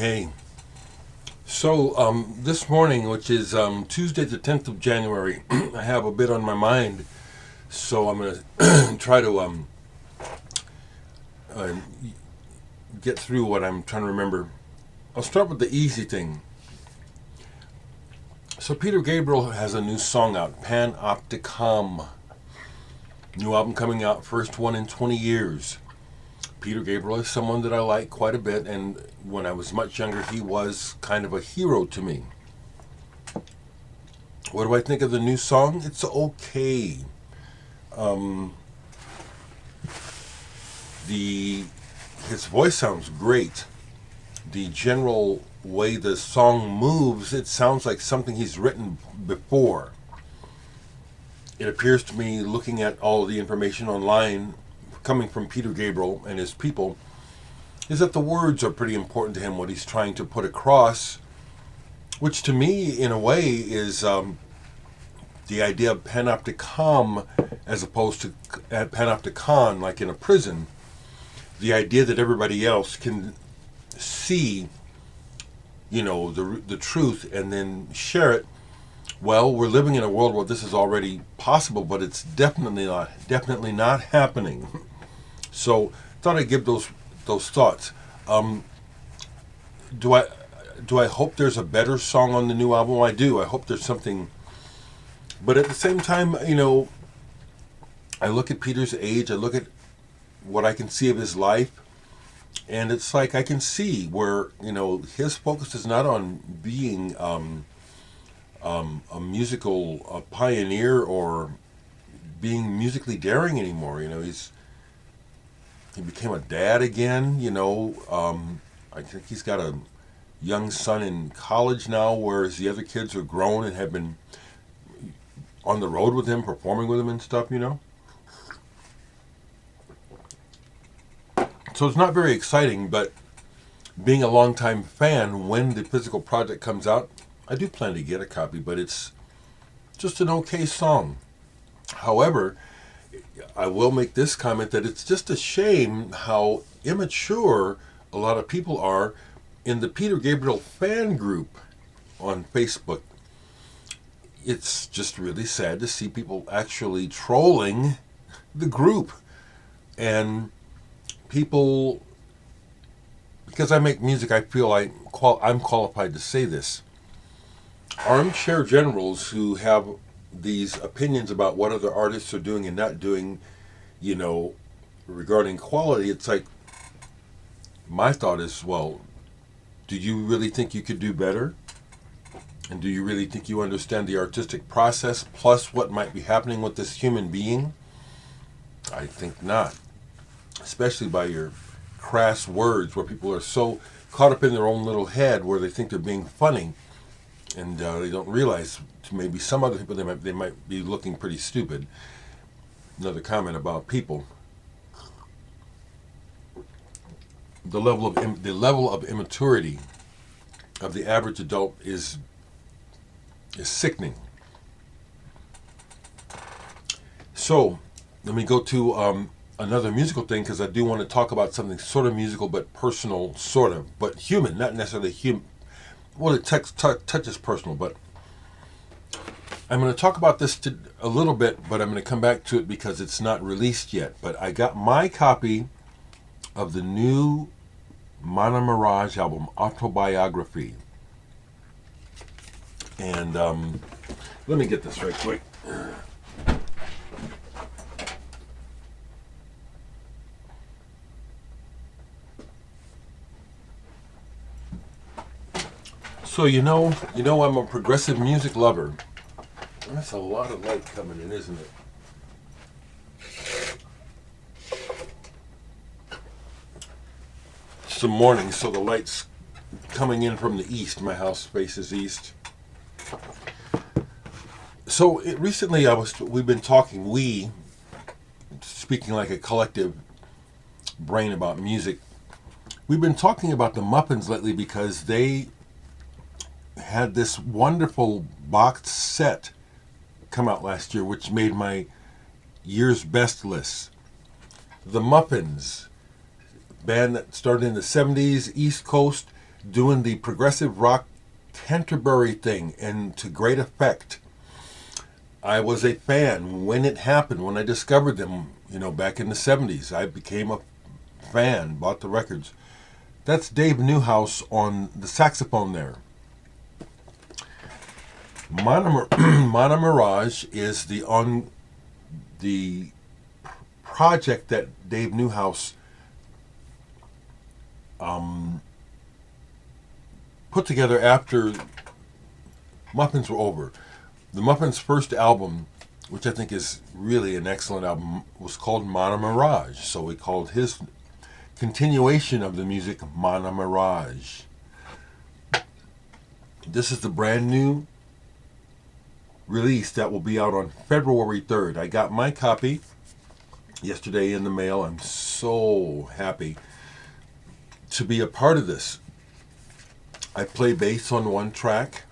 Hey, so this morning, which is Tuesday the 10th of January, I have a bit on my mind, so I'm going to try to uh, get through what I'm trying to remember. I'll start with the easy thing. So Peter Gabriel has a new song out, Panopticon. New album coming out, first one in 20 years. Peter Gabriel is someone that I like quite a bit, and when I was much younger, he was kind of a hero to me. What do I think of the new song? It's okay. His voice sounds great. The general way the song moves, it sounds like something he's written before. It appears to me, looking at all the information online coming from Peter Gabriel and his people, is that the words are pretty important to him, what he's trying to put across, which to me, in a way, is the idea of panopticon as opposed to panopticon, like in a prison. The idea that everybody else can see, the truth and then share it. Well, we're living in a world where this is already possible, but it's definitely not happening. So, thought I'd give those thoughts. Do I hope there's a better song on the new album? I do. I hope there's something. But at the same time, I look at Peter's age. I look at what I can see of his life, and it's like I can see where his focus is not on being a musical pioneer or being musically daring anymore. He became a dad again. I think he's got a young son in college now, whereas the other kids are grown and have been on the road with him, performing with him and stuff. So it's not very exciting, but being a longtime fan, when the physical project comes out, I do plan to get a copy, but it's just an okay song. However, I will make this comment that it's just a shame how immature a lot of people are in the Peter Gabriel fan group on Facebook. It's just really sad to see people actually trolling the group. And people, because I make music, I feel I'm qualified to say this. Armchair generals who have these opinions about what other artists are doing and not doing, regarding quality, it's like, my thought is, well, do you really think you could do better? And do you really think you understand the artistic process plus what might be happening with this human being? I think not. Especially by your crass words, where people are so caught up in their own little head where they think they're being funny, and they don't realize, to maybe some other people, they might be looking pretty stupid. Another comment about people: the level of immaturity of the average adult is sickening. So let me go to another musical thing, because I do want to talk about something sort of musical but personal, sort of, but human, not necessarily human. Well, it touches personal, but I'm going to talk about this a little bit, but I'm going to come back to it because it's not released yet. But I got my copy of the new Manna Mirage album, Autobiographie. And let me get this right quick. So I'm a progressive music lover. That's a lot of light coming in, isn't it? It's the morning, so the light's coming in from the east. My house faces east. So recently we've been talking, speaking like a collective brain about music, we've been talking about the Muffins lately because they had this wonderful boxed set come out last year, which made my year's best list. The Muffins, band that started in the 70s, East Coast, doing the progressive rock Canterbury thing, and to great effect. I was a fan when it happened, when I discovered them, back in the 70s. I became a fan, bought the records. That's Dave Newhouse on the saxophone there. Manna Mirage is the project that Dave Newhouse put together after Muffins were over. The Muffins' first album, which I think is really an excellent album, was called Manna Mirage. So we called his continuation of the music Manna Mirage. This is the brand new release that will be out on February 3rd. I got my copy yesterday in the mail. I'm so happy to be a part of this. I play bass on one track.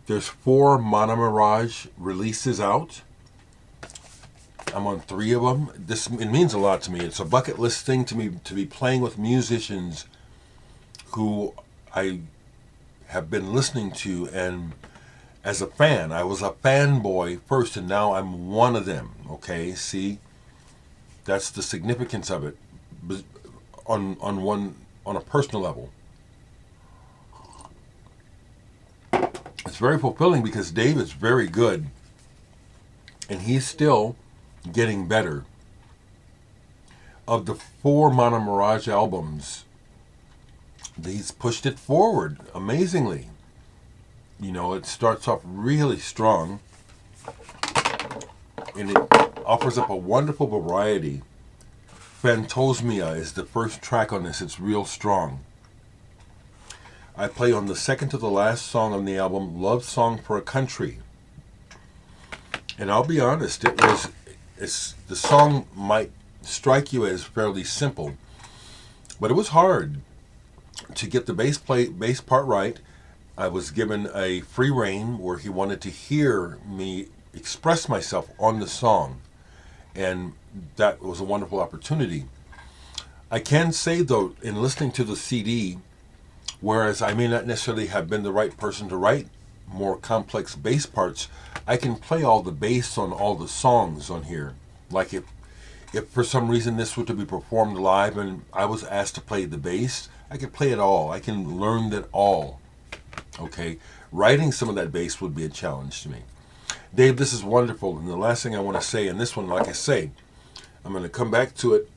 There's 4 Manna Mirage releases out. I'm on 3 of them. It means a lot to me. It's a bucket list thing to me to be playing with musicians who I have been listening to, and as a fan, I was a fanboy first, and now I'm one of them. Okay, see, that's the significance of it on a personal level. It's very fulfilling because Dave is very good, and he's still getting better. Of the 4 Manna Mirage albums, he's pushed it forward amazingly. It starts off really strong, and it offers up a wonderful variety. Phantosmia is the first track on this. It's real strong. I play on the second to the last song on the album, Love Song for a Country. And I'll be honest, the song might strike you as fairly simple, but it was hard to get the bass part right. I was given a free rein where he wanted to hear me express myself on the song, and that was a wonderful opportunity. I can say, though, in listening to the CD, whereas I may not necessarily have been the right person to write more complex bass parts, I can play all the bass on all the songs on here. Like if for some reason this were to be performed live and I was asked to play the bass, I could play it all. I can learn that all. Okay, writing some of that bass would be a challenge to me. Dave, this is wonderful, and the last thing I want to say, and this one, like I say, I'm going to come back to it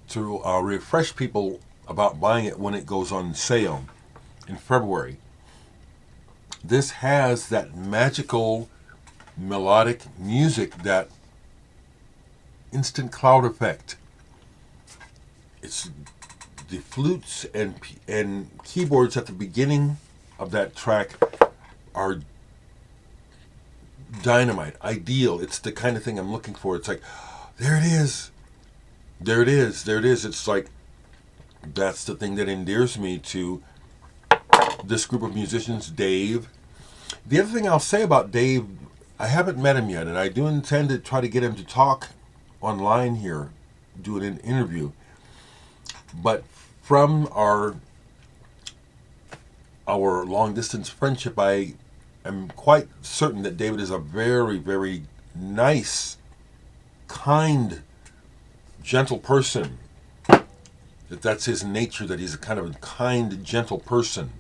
to refresh people about buying it when it goes on sale in February. This has that magical melodic music, that instant cloud effect. It's the flutes and keyboards at the beginning of that track are dynamite, ideal. It's the kind of thing I'm looking for. It's like, there it is. There it is. There it is. It's like, that's the thing that endears me to this group of musicians, Dave. The other thing I'll say about Dave, I haven't met him yet, and I do intend to try to get him to talk online here, do an interview. But from our long-distance friendship, I am quite certain that David is a very, very nice, kind, gentle person. That's his nature, that he's a kind of a kind, gentle person.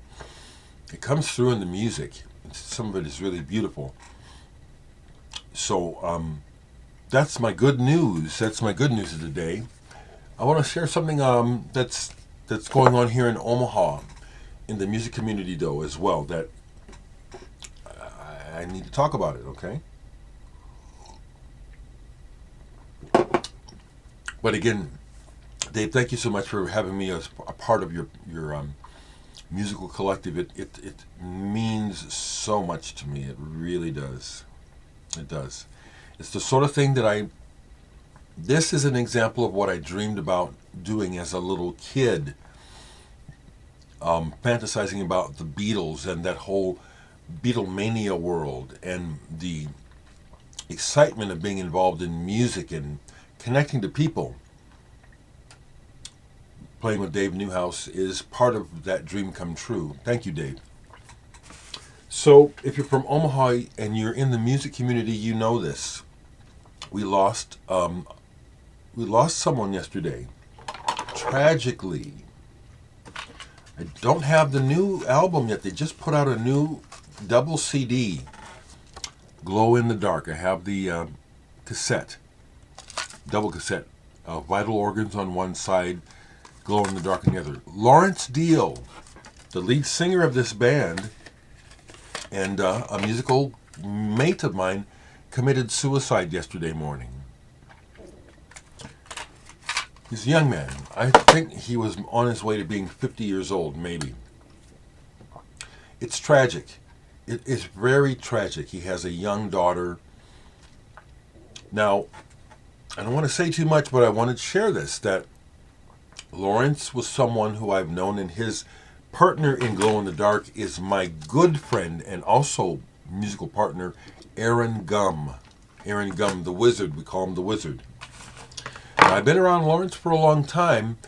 It comes through in the music. Some of it is really beautiful. So that's my good news. That's my good news of the day. I want to share something that's going on here in Omaha, in the music community, though, as well, that I need to talk about it, okay? But again, Dave, thank you so much for having me as a part of your musical collective. It means so much to me. It really does. It does. It's the sort of thing that this is an example of what I dreamed about doing as a little kid, fantasizing about the Beatles and that whole Beatlemania world, and the excitement of being involved in music and connecting to people. playing with Dave Newhouse is part of that dream come true. Thank you, Dave. So, if you're from Omaha and you're in the music community, you know this. We lost someone yesterday. Tragically. I don't have the new album yet. They just put out a new double CD, Glow in the Dark. I have the cassette, double cassette. Vital Organs on one side, Glow in the Dark on the other. Lawrence Deal, the lead singer of this band, and a musical mate of mine, committed suicide yesterday morning. He's a young man. I think he was on his way to being 50 years old, maybe. It's tragic. It is very tragic. He has a young daughter. Now, I don't want to say too much, but I wanted to share this, that Lawrence was someone who I've known, and his partner in Glow in the Dark is my good friend and also musical partner, Aaron Gum. Aaron Gum, the Wizard. We call him the Wizard. Now, I've been around Lawrence for a long time,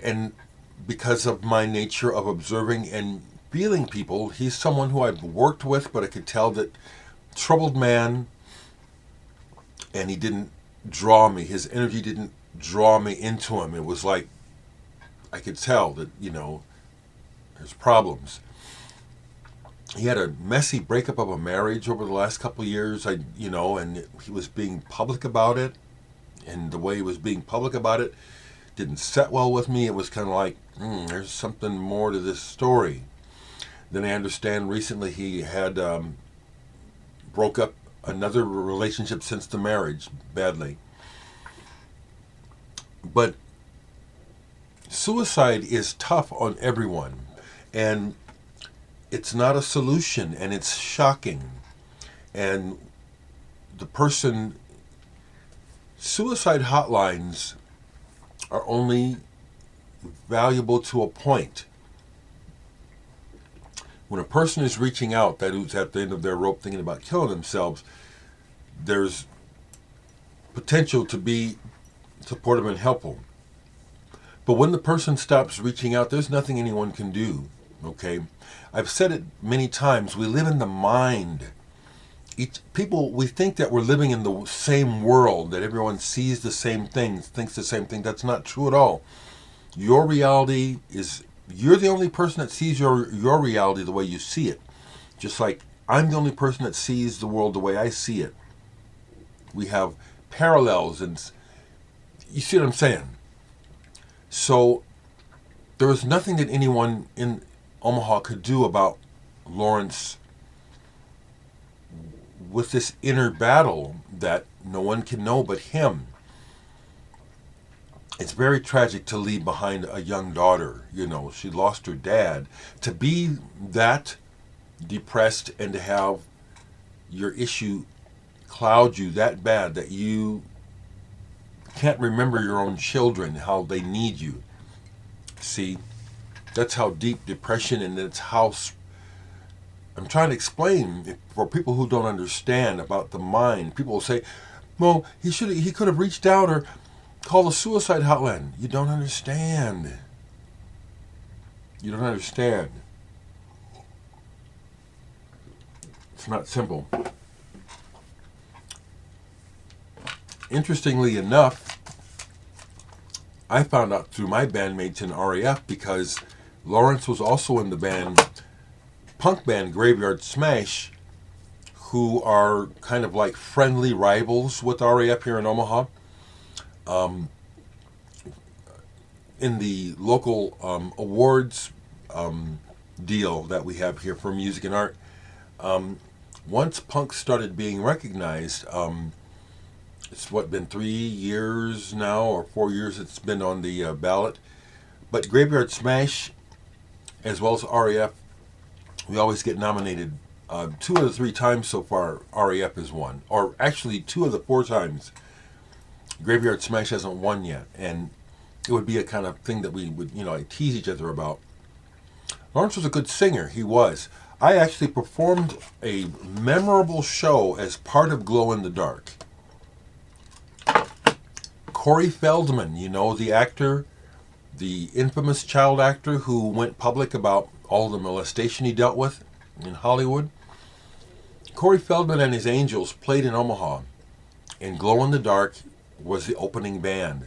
and because of my nature of observing and feeling people, he's someone who I've worked with, but I could tell that troubled man, and he didn't draw me. His energy didn't draw me into him. It was like I could tell that, there's problems. He had a messy breakup of a marriage over the last couple of years, and he was being public about it, and the way he was being public about it didn't set well with me. It was kind of like, there's something more to this story. Then I understand recently he had broke up another relationship since the marriage, badly. But suicide is tough on everyone, and it's not a solution, and it's shocking. And suicide hotlines are only valuable to a point. When a person is reaching out, that who's at the end of their rope thinking about killing themselves, there's potential to be supportive and helpful. But when the person stops reaching out, there's nothing anyone can do, okay? I've said it many times, we live in the mind. We think that we're living in the same world, that everyone sees the same thing, thinks the same thing. That's not true at all. Your reality is, you're the only person that sees your reality the way you see it. Just like I'm the only person that sees the world the way I see it. We have parallels, and you see what I'm saying? So there was nothing that anyone in Omaha could do about Lawrence with this inner battle that no one can know but him. It's very tragic to leave behind a young daughter. She lost her dad. To be that depressed and to have your issue cloud you that bad that you can't remember your own children, how they need you. See, that's how deep depression, and that's how I'm trying to explain for people who don't understand about the mind. People will say, well, he could have reached out or called a suicide hotline. You don't understand. You don't understand. It's not simple. Interestingly enough, I found out through my bandmates in RAF, because Lawrence was also in the punk band Graveyard Smash, who are kind of like friendly rivals with RAF here in Omaha. In the local awards deal that we have here for music and art, once punk started being recognized, it's been 3 years now, or 4 years it's been on the ballot. But Graveyard Smash, as well as RAF, we always get nominated 2 of the 3 times so far. RAF has won, or actually 2 of the 4 times. Graveyard Smash hasn't won yet, and it would be a kind of thing that we would, tease each other about. Lawrence was a good singer. He was. I actually performed a memorable show as part of Glow in the Dark. Corey Feldman, the actor, the infamous child actor who went public about all the molestation he dealt with in Hollywood. Corey Feldman and his Angels played in Omaha, and Glow in the Dark was the opening band.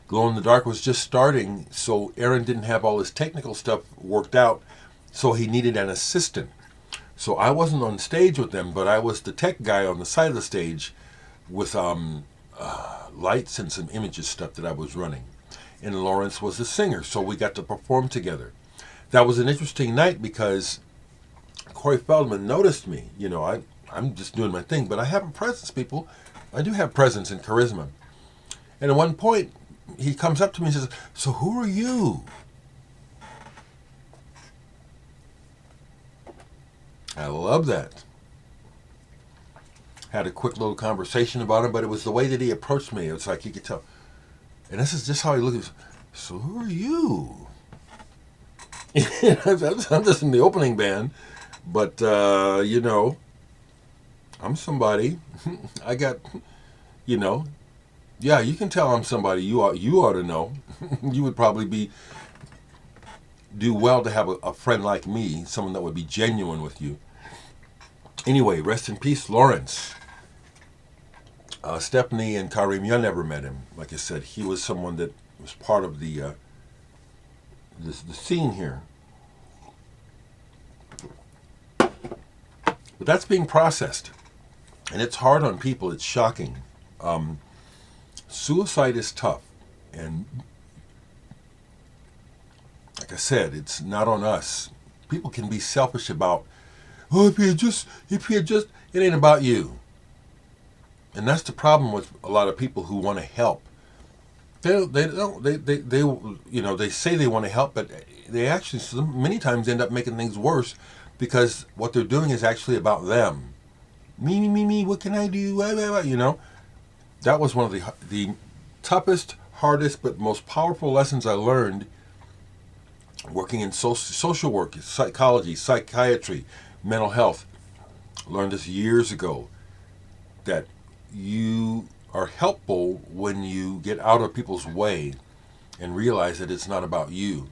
Glow in the Dark was just starting, so Aaron didn't have all his technical stuff worked out, so he needed an assistant. So I wasn't on stage with them, but I was the tech guy on the side of the stage with lights and some images stuff that I was running. And Lawrence was the singer, so we got to perform together. That was an interesting night because Corey Feldman noticed me. You know, I'm just doing my thing, but I have a presence, people. I do have presence and charisma. And at one point, he comes up to me and says, "So who are you?" I love that. Had a quick little conversation about him, but it was the way that he approached me. It's like you could tell. And this is just how he looked. "So who are you?" I'm just in the opening band, but you know, I'm somebody. I got, you know, yeah, you can tell I'm somebody. You ought to know. You would probably do well to have a friend like me, someone that would be genuine with you. Anyway, rest in peace, Lawrence. Stephanie and Karim, you never met him. Like I said, he was someone that was part of the scene here. But that's being processed. And it's hard on people. It's shocking. Suicide is tough. And like I said, it's not on us. People can be selfish about, oh, if he had just, it ain't about you. And that's the problem with a lot of people who want to help. They you know, they say they want to help, but they actually many times end up making things worse because what they're doing is actually about them. Me, what can I do? You know, that was one of the toughest, hardest, but most powerful lessons I learned working in social work, psychology, psychiatry, mental health. Learned this years ago, that you are helpful when you get out of people's way and realize that it's not about you.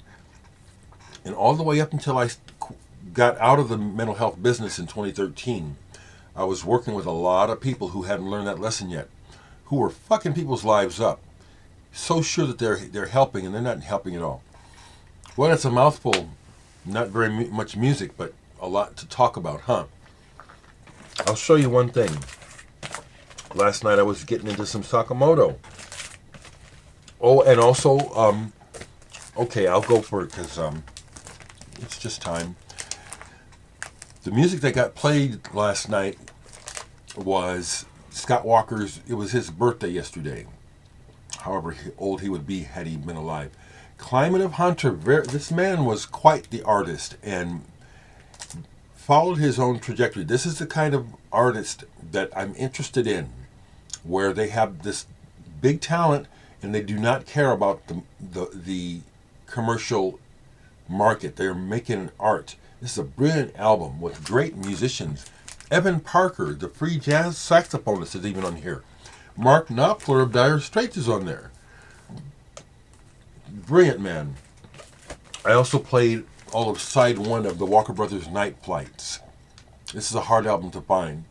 And all the way up until I got out of the mental health business in 2013, I was working with a lot of people who hadn't learned that lesson yet, who were fucking people's lives up. So sure that they're helping, and they're not helping at all. Well, that's a mouthful. Not very much music, but a lot to talk about, huh? I'll show you one thing. Last night I was getting into some Sakamoto. Oh, and also, okay, I'll go for it because it's just time. The music that got played last night was Scott Walker's. It was his birthday yesterday. However old he would be had he been alive. Climate of Hunter. This man was quite the artist and followed his own trajectory. This is the kind of artist that I'm interested in, where they have this big talent and they do not care about the commercial market. They're making art. This is a brilliant album with great musicians. Evan Parker, the free jazz saxophonist, is even on here. Mark Knopfler of Dire Straits is on there. Brilliant man. I also played all of side one of the Walker Brothers Night Flights. This is a hard album to find.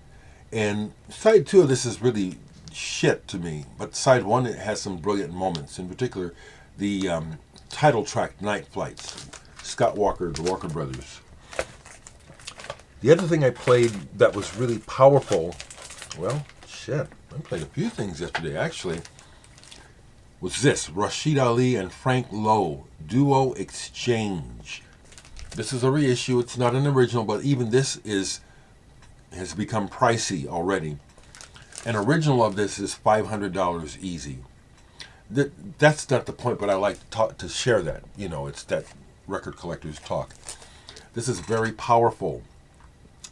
And side two of this is really shit to me. But side one, it has some brilliant moments. In particular, the title track, Night Flights. Scott Walker, the Walker Brothers. The other thing I played that was really powerful, well, shit, I played a few things yesterday actually, was this, Rashied Ali and Frank Lowe, Duo Exchange. This is a reissue, it's not an original, but even this has become pricey already. An original of this is $500 easy. That's not the point, but I like to share that. You know, it's that record collector's talk. This is very powerful.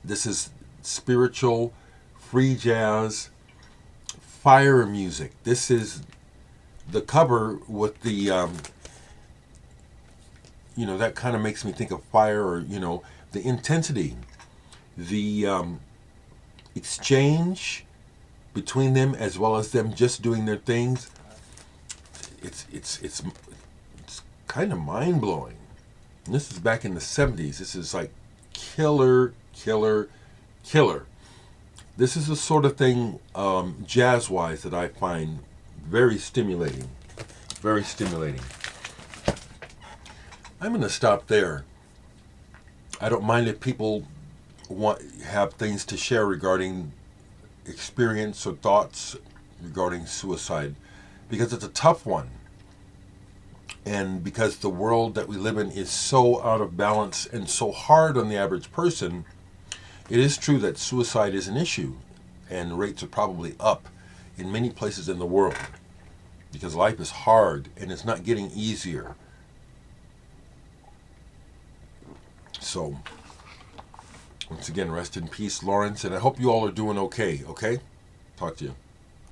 This is spiritual, free jazz, fire music. This is the cover with the, you know, that kind of makes me think of fire, or, you know, the intensity, the exchange between them, as well as them just doing their things. It's kind of mind-blowing. And this is back in the 70s. This is like killer, killer, killer. This is the sort of thing, jazz-wise, that I find very stimulating. Very stimulating. I'm going to stop there. I don't mind if people have things to share regarding experience or thoughts regarding suicide, because it's a tough one. And because the world that we live in is so out of balance and so hard on the average person, it is true that suicide is an issue, and rates are probably up in many places in the world because life is hard and it's not getting easier. So, once again, rest in peace, Lawrence, and I hope you all are doing okay, okay? Talk to you.